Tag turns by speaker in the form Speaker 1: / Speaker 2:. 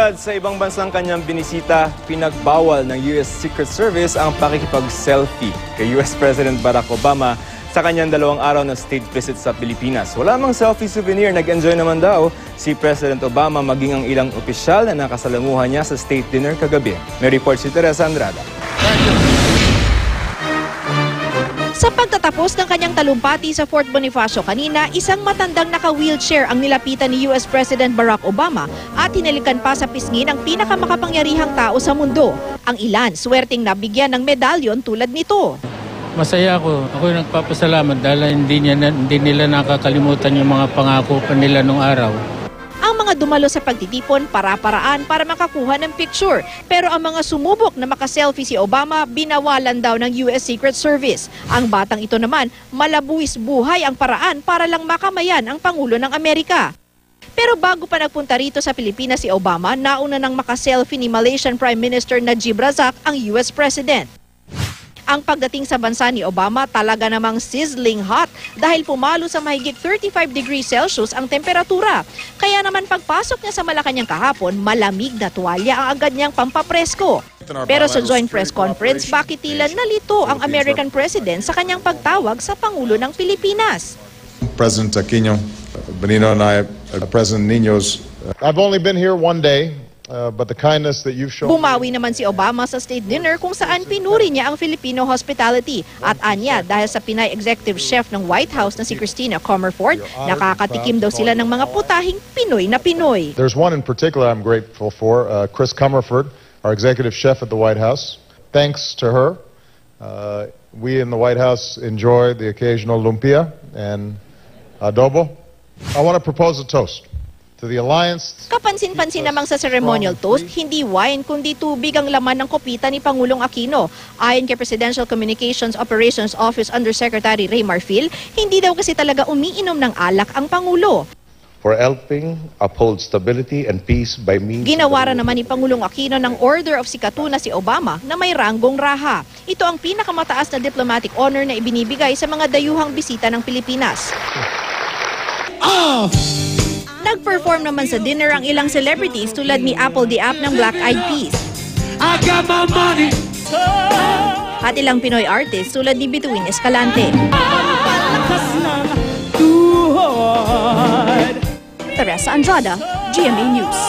Speaker 1: Tulad sa ibang bansang kanyang binisita, pinagbawal ng US Secret Service ang pakikipag-selfie kay US President Barack Obama sa kanyang 2 araw na state visit sa Pilipinas. Wala mang selfie souvenir, nag-enjoy naman daw si President Obama maging ang ilang opisyal na nakasalamuhan niya sa state dinner kagabi. May report si Teresa Andrada.
Speaker 2: Sa pagtatapos ng kanyang talumpati sa Fort Bonifacio kanina, isang matandang naka-wheelchair ang nilapitan ni US President Barack Obama at hinalikan pa sa pisngi ng pinakamakapangyarihang tao sa mundo. Ang ilan, swerteng nabigyan ng medalyon tulad nito.
Speaker 3: Masaya ako. Ako yung nagpapasalamat dahil hindi nila nakakalimutan yung mga pangako pa nila nung araw.
Speaker 2: Ang mga dumalo sa pagtitipon, para-paraan para makakuha ng picture. Pero ang mga sumubok na makaselfie si Obama, binawalan daw ng US Secret Service. Ang batang ito naman, malabuis buhay ang paraan para lang makamayan ang Pangulo ng Amerika. Pero bago pa nagpunta rito sa Pilipinas si Obama, nauna nang makaselfie ni Malaysian Prime Minister Najib Razak ang US President. Ang pagdating sa bansa ni Obama talaga namang sizzling hot dahil pumalo sa mahigit 35 degrees Celsius ang temperatura. Kaya naman pagpasok niya sa Malacanang kahapon, malamig na tuwalya ang agad niyang pampapresko. Pero sa joint press conference, bakit tila nalito ang American President sa kanyang pagtawag sa Pangulo ng Pilipinas?
Speaker 4: President Aquino, Benino and I, President Niños. I've only been here one day. But the kindness that you've shown...
Speaker 2: Bumawi naman si Obama sa state dinner kung saan pinuri niya ang Filipino hospitality. At anya, dahil sa Pinay Executive Chef ng White House na si Christina Comerford, nakakatikim daw sila ng mga putahing Pinoy na Pinoy.
Speaker 4: There's one in particular I'm grateful for, Chris Comerford, our Executive Chef at the White House. Thanks to her, we in the White House enjoy the occasional lumpia and adobo. I want to propose a toast. To the alliance.
Speaker 2: Kapansin-pansin namang sa ceremonial toast, hindi wine kundi tubig ang laman ng kopita ni Pangulong Aquino. Ayon kay Presidential Communications Operations Office Undersecretary Ray Marfil, hindi daw kasi talaga umiinom ng alak ang Pangulo.
Speaker 5: For helping uphold stability and peace by means...
Speaker 2: Ginawara naman ni Pangulong Aquino ng Order of Sikatuna si Obama na may ranggong raha. Ito ang pinakamataas na diplomatic honor na ibinibigay sa mga dayuhang bisita ng Pilipinas. Nag-perform naman sa dinner ang ilang celebrities tulad ni Apple the App ng Black Eyed Peas.
Speaker 6: I got my money.
Speaker 2: At ilang Pinoy artists tulad ni Bituin Escalante. Teresa Andrada, GMA News.